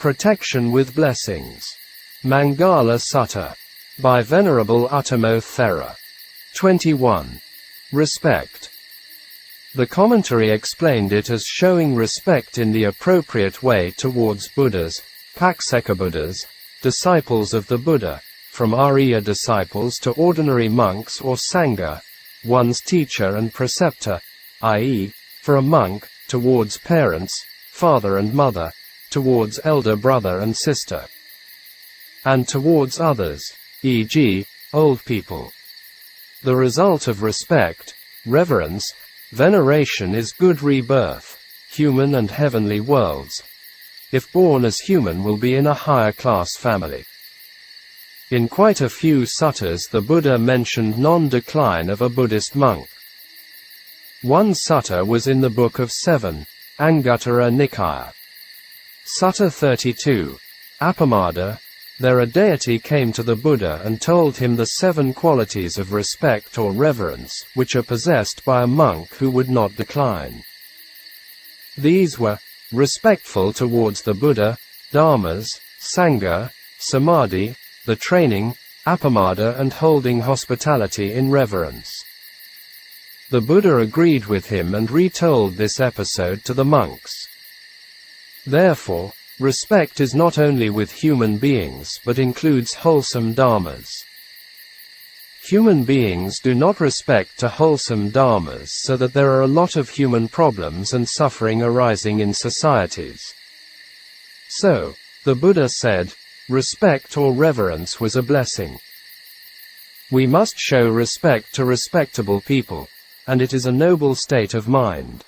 Protection with Blessings. Maṅgala Sutta. By Venerable Uttamo Thera. 21. Respect. The commentary explained it as showing respect in the appropriate way towards Buddhas, Paccekabuddhas, disciples of the Buddha, from Arya disciples to ordinary monks or Sangha, one's teacher and preceptor, i.e., for a monk, towards parents, father and mother, towards elder brother and sister, and towards others, e.g., old people. The result of respect, reverence, veneration is good rebirth, human and heavenly worlds. If born as human, will be in a higher class family. In quite a few suttas the Buddha mentioned non-decline of a Buddhist monk. One sutta was in the Book of Seven, Anguttara Nikaya. Sutta 32. Appamada. There a deity came to the Buddha and told him the 7 qualities of respect or reverence, which are possessed by a monk who would not decline. These were, respectful towards the Buddha, Dharmas, Sangha, Samadhi, the training, Appamada, and holding hospitality in reverence. The Buddha agreed with him and retold this episode to the monks. Therefore, respect is not only with human beings but includes wholesome dharmas. Human beings do not respect to wholesome dharmas, so that there are a lot of human problems and suffering arising in societies. So, the Buddha said, respect or reverence was a blessing. We must show respect to respectable people, and it is a noble state of mind.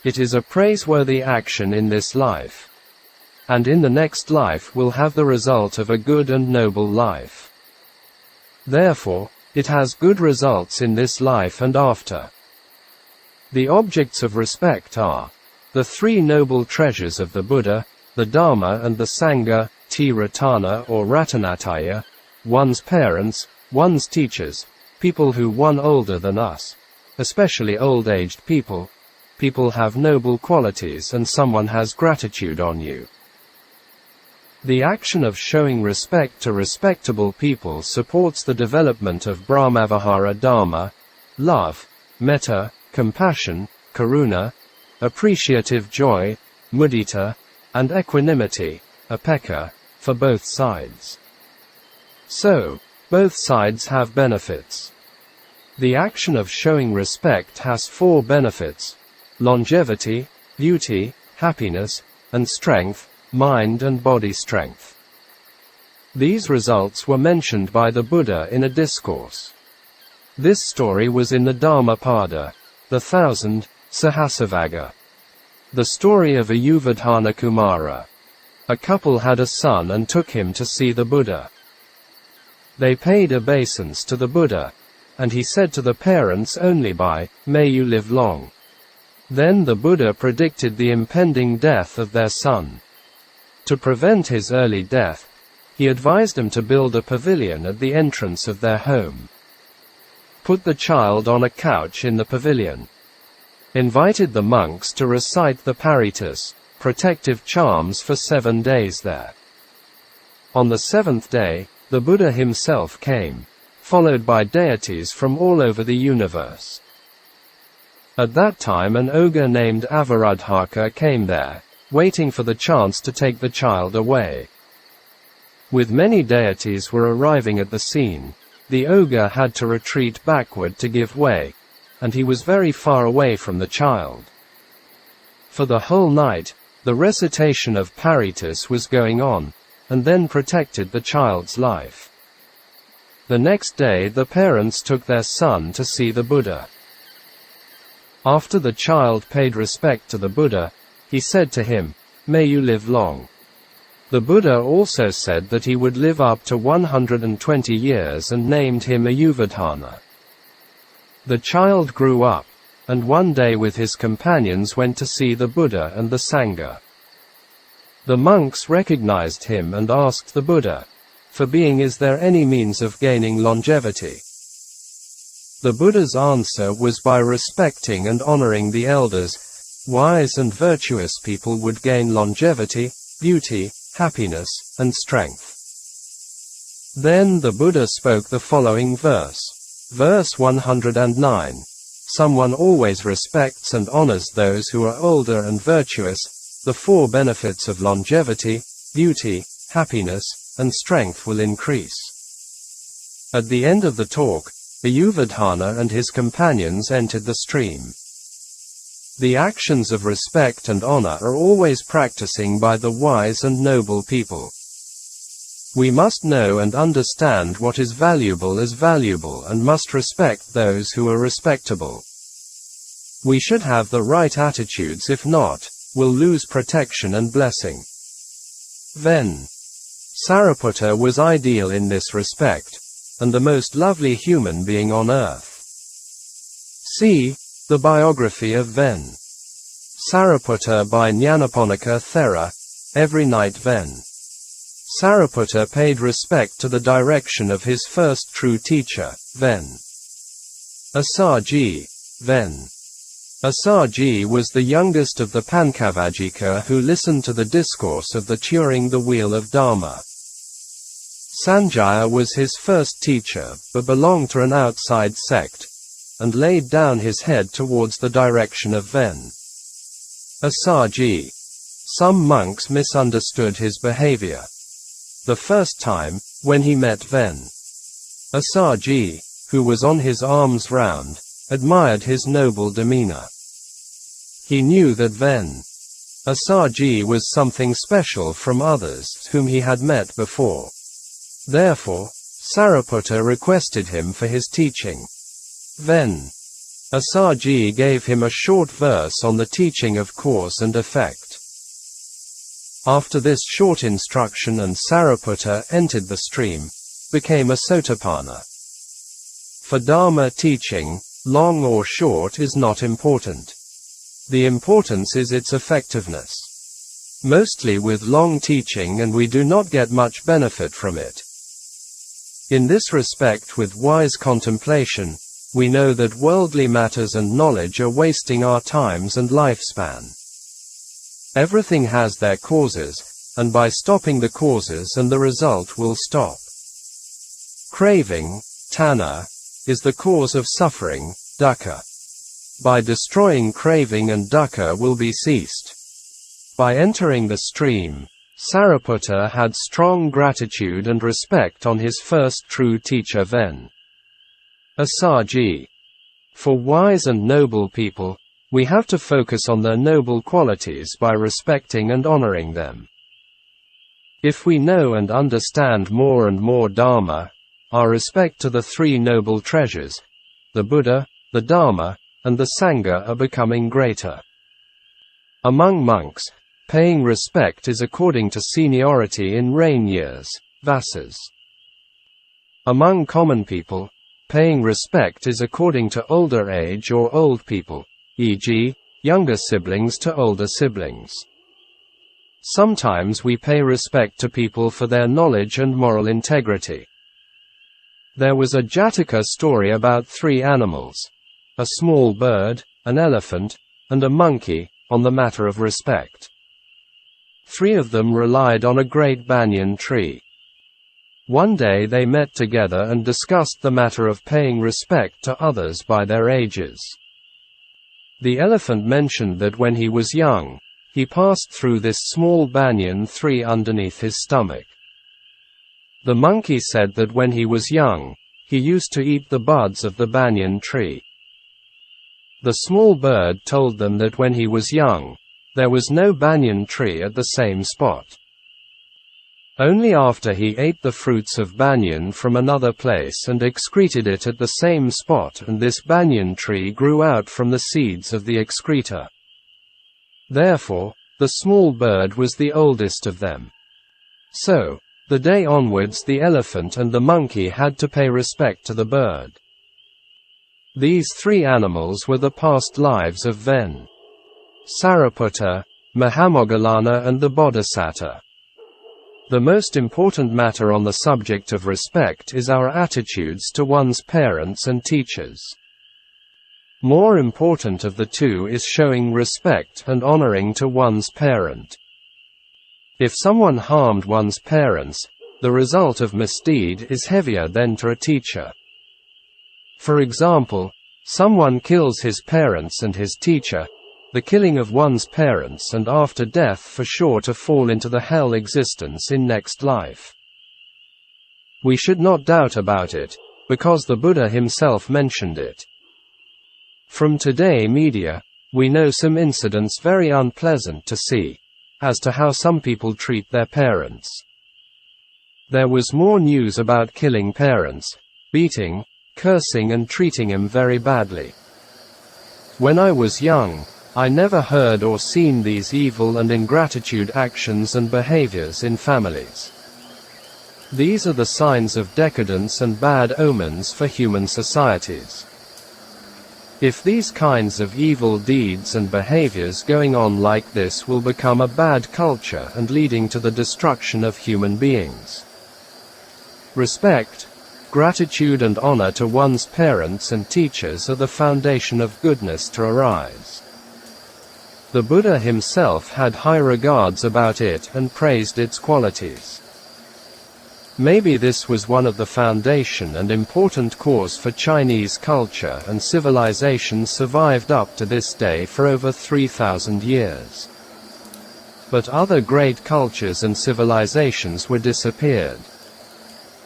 It is a praiseworthy action in this life, and in the next life will have the result of a good and noble life. Therefore, it has good results in this life and after. The objects of respect are the 3 noble treasures of the Buddha, the Dharma and the Sangha, Tiratana or Ratanataya, one's parents, one's teachers, people who one older than us, especially old-aged people. People have noble qualities and someone has gratitude on you. The action of showing respect to respectable people supports the development of Brahmavihara Dharma, love, metta, compassion, karuna, appreciative joy, mudita, and equanimity, upekkha, for both sides. So, both sides have benefits. The action of showing respect has 4 benefits: longevity, beauty, happiness, and strength, mind and body strength. These results were mentioned by the Buddha in a discourse. This story was in the Dhammapada, the 1000, Sahasravagga. The story of Ayurvedhana Kumara. A couple had a son and took him to see the Buddha. They paid obeisance to the Buddha, and he said to the parents only by, "May you live long." Then the Buddha predicted the impending death of their son. To prevent his early death, he advised them to build a pavilion at the entrance of their home. Put the child on a couch in the pavilion. Invited the monks to recite the paritas, protective charms, for 7 days there. On the 7th day, the Buddha himself came, followed by deities from all over the universe. At that time an ogre named Avaradhaka came there, waiting for the chance to take the child away. With many deities were arriving at the scene, the ogre had to retreat backward to give way, and he was very far away from the child. For the whole night, the recitation of paritas was going on, and then protected the child's life. The next day the parents took their son to see the Buddha. After the child paid respect to the Buddha, he said to him, "May you live long." The Buddha also said that he would live up to 120 years and named him Ayurvedhana. The child grew up, and one day with his companions went to see the Buddha and the Sangha. The monks recognized him and asked the Buddha, "For being, is there any means of gaining longevity?" The Buddha's answer was by respecting and honoring the elders. Wise and virtuous people would gain longevity, beauty, happiness, and strength. Then the Buddha spoke the following verse. Verse 109. Someone always respects and honors those who are older and virtuous. The four benefits of longevity, beauty, happiness, and strength will increase. At the end of the talk, Ayurvedhana and his companions entered the stream. The actions of respect and honor are always practicing by the wise and noble people. We must know and understand what is valuable as valuable and must respect those who are respectable. We should have the right attitudes, if not, we'll lose protection and blessing. Then, Sariputta was ideal in this respect, and the most lovely human being on earth. See the biography of Ven. Sariputta by Nyanaponika Thera. Every night Ven. Sariputta paid respect to the direction of his first true teacher, Ven. Assaji, Ven. Assaji was the youngest of the Pankavajika who listened to the discourse of the Turing the Wheel of Dharma. Sanjaya was his first teacher, but belonged to an outside sect, and laid down his head towards the direction of Ven. Assaji. Some monks misunderstood his behavior. The first time, when he met Ven, Assaji, who was on his arms round, admired his noble demeanor. He knew that Ven, Assaji was something special from others whom he had met before. Therefore, Sariputta requested him for his teaching. Then, Assaji gave him a short verse on the teaching of cause and effect. After this short instruction and Sariputta entered the stream, became a Sotapanna. For Dharma teaching, long or short is not important. The importance is its effectiveness. Mostly with long teaching and we do not get much benefit from it. In this respect, with wise contemplation, we know that worldly matters and knowledge are wasting our times and lifespan. Everything has their causes, and by stopping the causes and the result will stop. Craving, tanha, is the cause of suffering, dukkha. By destroying craving and dukkha will be ceased. By entering the stream, Sariputta had strong gratitude and respect on his first true teacher Ven. Assaji. For wise and noble people, we have to focus on their noble qualities by respecting and honoring them. If we know and understand more and more Dharma, our respect to the three noble treasures, the Buddha, the Dharma, and the Sangha are becoming greater. Among monks, paying respect is according to seniority in reign years, vasas. Among common people, paying respect is according to older age or old people, e.g., younger siblings to older siblings. Sometimes we pay respect to people for their knowledge and moral integrity. There was a Jataka story about three animals, a small bird, an elephant, and a monkey, on the matter of respect. Three of them relied on a great banyan tree. One day they met together and discussed the matter of paying respect to others by their ages. The elephant mentioned that when he was young, he passed through this small banyan tree underneath his stomach. The monkey said that when he was young, he used to eat the buds of the banyan tree. The small bird told them that when he was young, there was no banyan tree at the same spot. Only after he ate the fruits of banyan from another place and excreted it at the same spot, and this banyan tree grew out from the seeds of the excreta. Therefore, the small bird was the oldest of them. So, the day onwards the elephant and the monkey had to pay respect to the bird. These three animals were the past lives of Ven, Sariputta, Mahamoggallana and the Bodhisattva. The most important matter on the subject of respect is our attitudes to one's parents and teachers. More important of the two is showing respect and honoring to one's parent. If someone harmed one's parents, the result of misdeed is heavier than to a teacher. For example, someone kills his parents and his teacher, the killing of one's parents and after death for sure to fall into the hell existence in next life. We should not doubt about it, because the Buddha himself mentioned it. From today media, we know some incidents very unpleasant to see, as to how some people treat their parents. There was more news about killing parents, beating, cursing and treating them very badly. When I was young, I never heard or seen these evil and ingratitude actions and behaviors in families. These are the signs of decadence and bad omens for human societies. If these kinds of evil deeds and behaviors going on like this will become a bad culture and leading to the destruction of human beings. Respect, gratitude and honor to one's parents and teachers are the foundation of goodness to arise. The Buddha himself had high regards about it and praised its qualities. Maybe this was one of the foundation and important cause for Chinese culture and civilization survived up to this day for over 3,000 years. But other great cultures and civilizations were disappeared.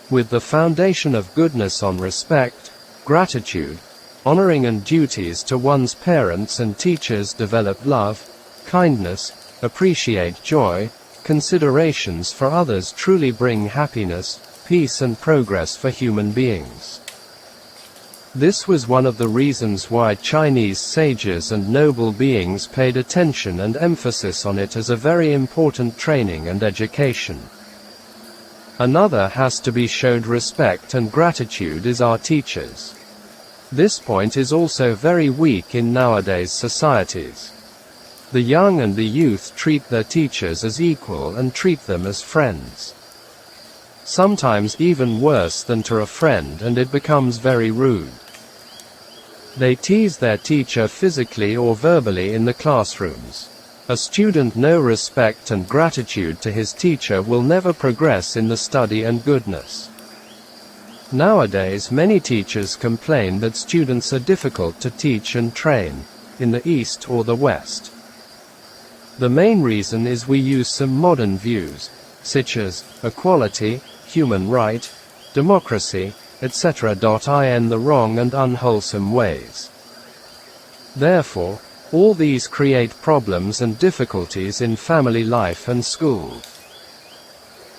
With the foundation of goodness on respect, gratitude, honoring and duties to one's parents and teachers develop love, kindness, appreciate joy, considerations for others truly bring happiness, peace and progress for human beings. This was one of the reasons why Chinese sages and noble beings paid attention and emphasis on it as a very important training and education. Another has to be showed respect and gratitude is our teachers. This point is also very weak in nowadays societies. The young and the youth treat their teachers as equal and treat them as friends. Sometimes even worse than to a friend, and it becomes very rude. They tease their teacher physically or verbally in the classrooms. A student no respect and gratitude to his teacher will never progress in the study and goodness. Nowadays many teachers complain that students are difficult to teach and train, in the East or the West. The main reason is we use some modern views, such as equality, human right, democracy, etc. in the wrong and unwholesome ways. Therefore, all these create problems and difficulties in family life and school.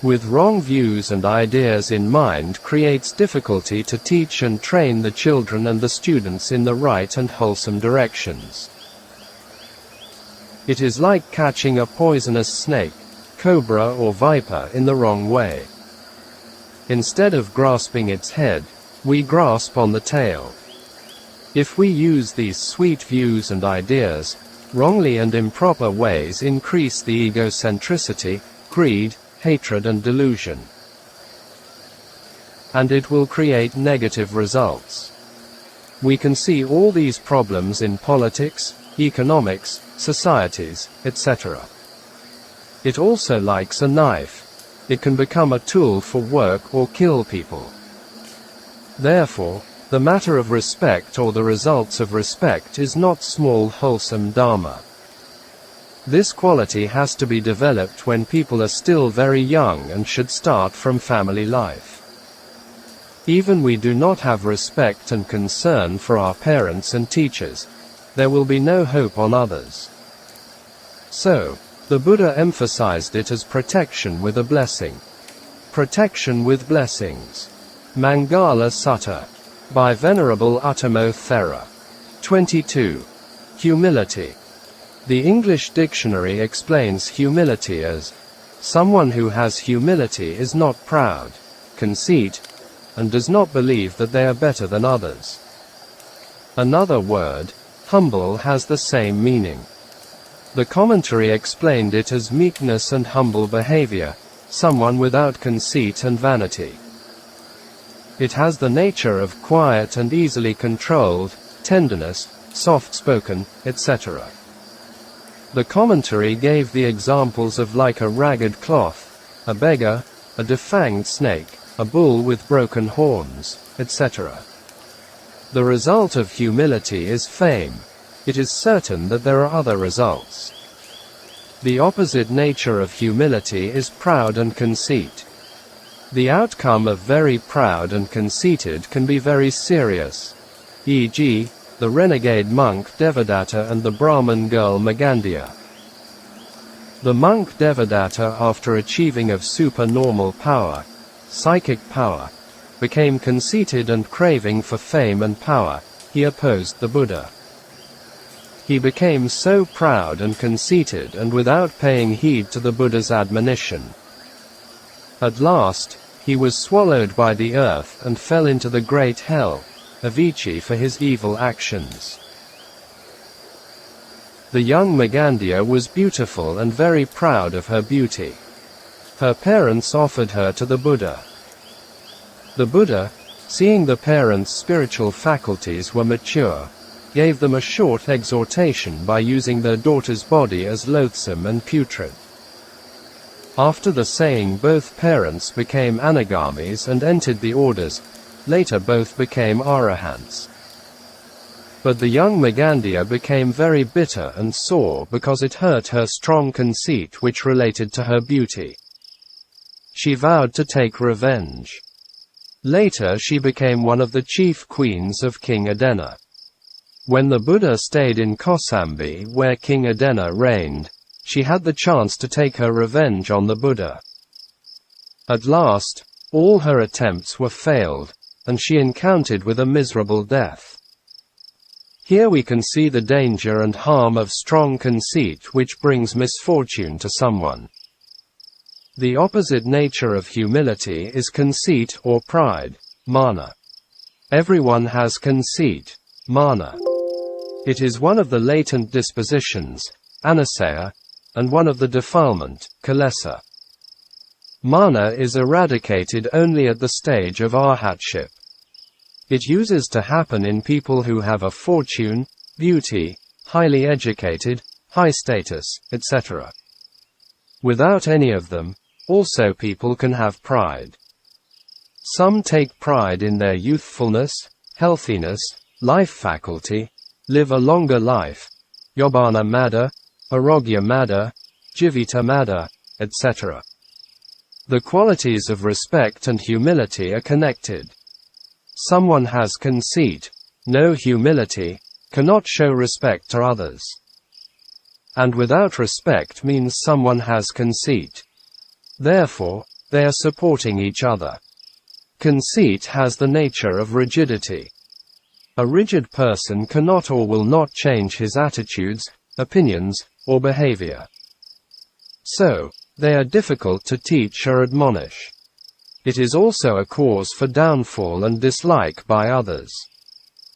With wrong views and ideas in mind creates difficulty to teach and train the children and the students in the right and wholesome directions. It is like catching a poisonous snake, cobra or viper in the wrong way. Instead of grasping its head, we grasp on the tail. If we use these sweet views and ideas, wrongly and improper ways increase the egocentricity, greed, hatred and delusion. And it will create negative results. We can see all these problems in politics, economics, societies, etc. It also likes a knife. It can become a tool for work or kill people. Therefore, the matter of respect or the results of respect is not small wholesome dharma. This quality has to be developed when people are still very young and should start from family life. Even we do not have respect and concern for our parents and teachers, there will be no hope on others. So, the Buddha emphasized it as protection with a blessing. Protection with blessings. Maṅgala Sutta. By Venerable Uttamo Thera. 22. Humility. The English dictionary explains humility as, someone who has humility is not proud, conceit, and does not believe that they are better than others. Another word, humble, has the same meaning. The commentary explained it as meekness and humble behavior, someone without conceit and vanity. It has the nature of quiet and easily controlled, tenderness, soft-spoken, etc. The commentary gave the examples of like a ragged cloth, a beggar, a defanged snake, a bull with broken horns, etc. The result of humility is fame. It is certain that there are other results. The opposite nature of humility is proud and conceit. The outcome of very proud and conceited can be very serious, e.g., the renegade monk Devadatta and the Brahmin girl Magandia. The monk Devadatta, after achieving of supernormal power, psychic power, became conceited and craving for fame and power. He opposed the Buddha. He became so proud and conceited and without paying heed to the Buddha's admonition. At last, he was swallowed by the earth and fell into the great hell, Vipatti, for his evil actions. The young Magandia was beautiful and very proud of her beauty. Her parents offered her to the Buddha. The Buddha, seeing the parents' spiritual faculties were mature, gave them a short exhortation by using their daughter's body as loathsome and putrid. After the saying, both parents became anagamis and entered the orders. Later both became arahants. But the young Magandia became very bitter and sore because it hurt her strong conceit which related to her beauty. She vowed to take revenge. Later she became one of the chief queens of King Adena. When the Buddha stayed in Kosambi, where King Adena reigned, she had the chance to take her revenge on the Buddha. At last, all her attempts were failed, and she encountered with a miserable death. Here we can see the danger and harm of strong conceit which brings misfortune to someone. The opposite nature of humility is conceit or pride, mana. Everyone has conceit, mana. It is one of the latent dispositions, anasaya, and one of the defilement, kilesa. Mana is eradicated only at the stage of arhatship. It uses to happen in people who have a fortune, beauty, highly educated, high status, etc. Without any of them, also people can have pride. Some take pride in their youthfulness, healthiness, life faculty, live a longer life, yobana mada, arogya mada, jivita mada, etc. The qualities of respect and humility are connected. Someone has conceit, no humility, cannot show respect to others. And without respect means someone has conceit. Therefore, they are supporting each other. Conceit has the nature of rigidity. A rigid person cannot or will not change his attitudes, opinions, or behavior. So, they are difficult to teach or admonish. It is also a cause for downfall and dislike by others.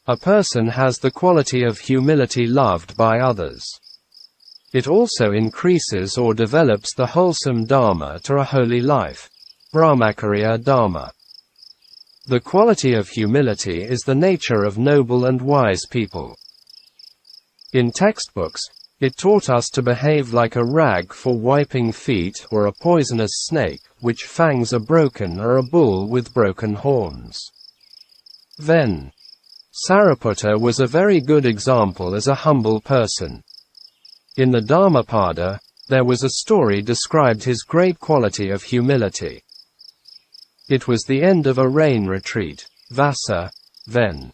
A person has the quality of humility loved by others. It also increases or develops the wholesome dharma to a holy life, brahmacharya dharma. The quality of humility is the nature of noble and wise people. In textbooks, it taught us to behave like a rag for wiping feet or a poisonous snake, which fangs are broken, or a bull with broken horns. Then, Sariputta was a very good example as a humble person. In the Dhammapada, there was a story described his great quality of humility. It was the end of a rain retreat, Vasa, then.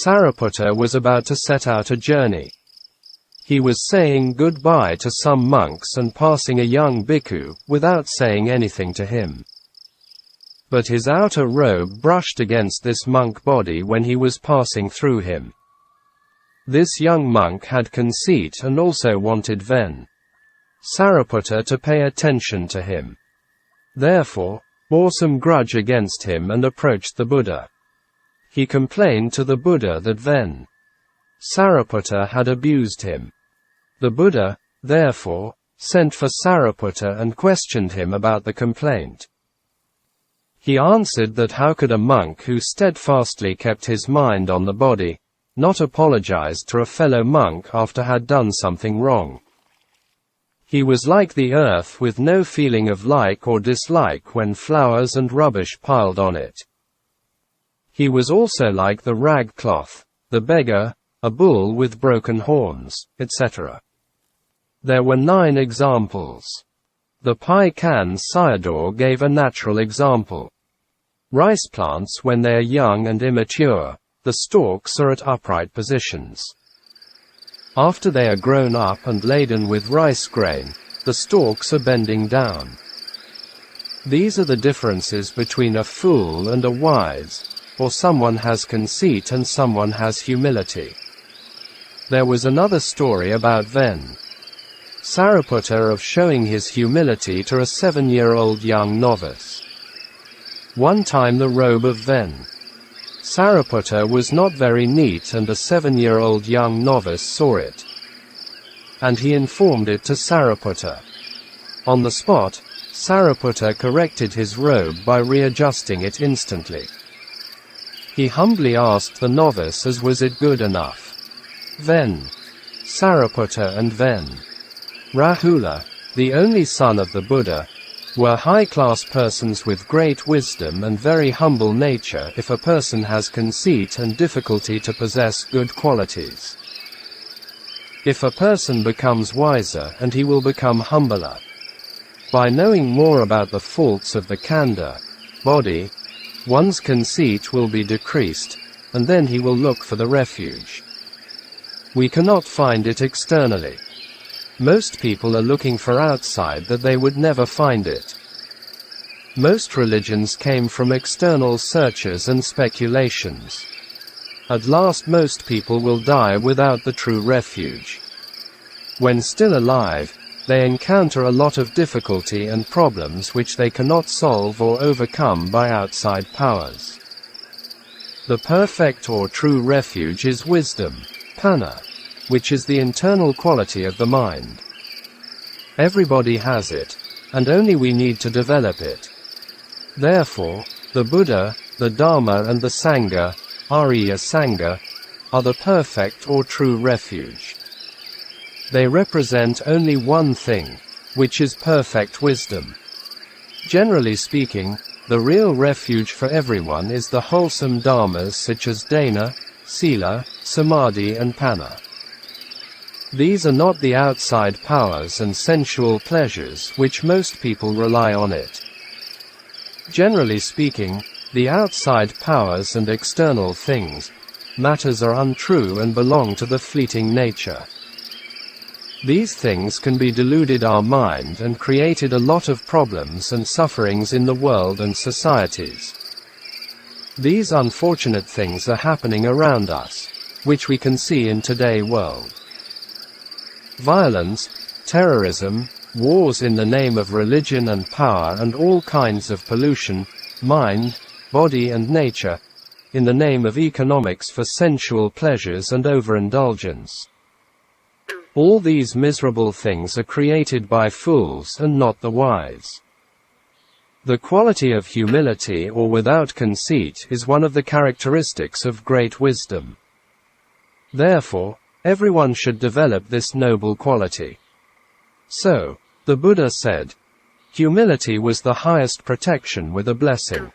Sariputta was about to set out a journey. He was saying goodbye to some monks and passing a young bhikkhu, without saying anything to him. But his outer robe brushed against this monk body when he was passing through him. This young monk had conceit and also wanted Sariputta to pay attention to him. Therefore, bore some grudge against him and approached the Buddha. He complained to the Buddha that Sariputta had abused him. The Buddha, therefore, sent for Sariputta and questioned him about the complaint. He answered that how could a monk who steadfastly kept his mind on the body, not apologized to a fellow monk after had done something wrong. He was like the earth with no feeling of like or dislike when flowers and rubbish piled on it. He was also like the rag cloth, the beggar, a bull with broken horns, etc. There were 9 examples. The Pai Khan Sayadaw gave a natural example. Rice plants, when they are young and immature, the stalks are at upright positions. After they are grown up and laden with rice grain, the stalks are bending down. These are the differences between a fool and a wise, or someone has conceit and someone has humility. There was another story about Ven Sariputta of showing his humility to a 7-year-old young novice. One time the robe of Ven Sariputta was not very neat and a 7-year-old young novice saw it. And he informed it to Sariputta. On the spot, Sariputta corrected his robe by readjusting it instantly. He humbly asked the novice as was it good enough. Ven Sariputta and Ven Rahula, the only son of the Buddha, were high-class persons with great wisdom and very humble nature if a person has conceit and difficulty to possess good qualities. If a person becomes wiser and he will become humbler. By knowing more about the faults of the khandha, body, one's conceit will be decreased, and then he will look for the refuge. We cannot find it externally. Most people are looking for outside that they would never find it. Most religions came from external searches and speculations. At last most people will die without the true refuge. When still alive, they encounter a lot of difficulty and problems which they cannot solve or overcome by outside powers. The perfect or true refuge is wisdom, panna, which is the internal quality of the mind. Everybody has it, and only we need to develop it. Therefore, the Buddha, the Dharma and the Sangha, Arya Sangha, are the perfect or true refuge. They represent only one thing, which is perfect wisdom. Generally speaking, the real refuge for everyone is the wholesome dharmas such as dana, sila, samadhi and panna. These are not the outside powers and sensual pleasures which most people rely on it. Generally speaking, the outside powers and external things, matters are untrue and belong to the fleeting nature. These things can be deluded our mind and created a lot of problems and sufferings in the world and societies. These unfortunate things are happening around us, which we can see in today's world. Violence, terrorism, wars in the name of religion and power and all kinds of pollution, mind, body and nature, in the name of economics for sensual pleasures and overindulgence. All these miserable things are created by fools and not the wise. The quality of humility or without conceit is one of the characteristics of great wisdom. Therefore, everyone should develop this noble quality. So, the Buddha said, humility was the highest protection with a blessing.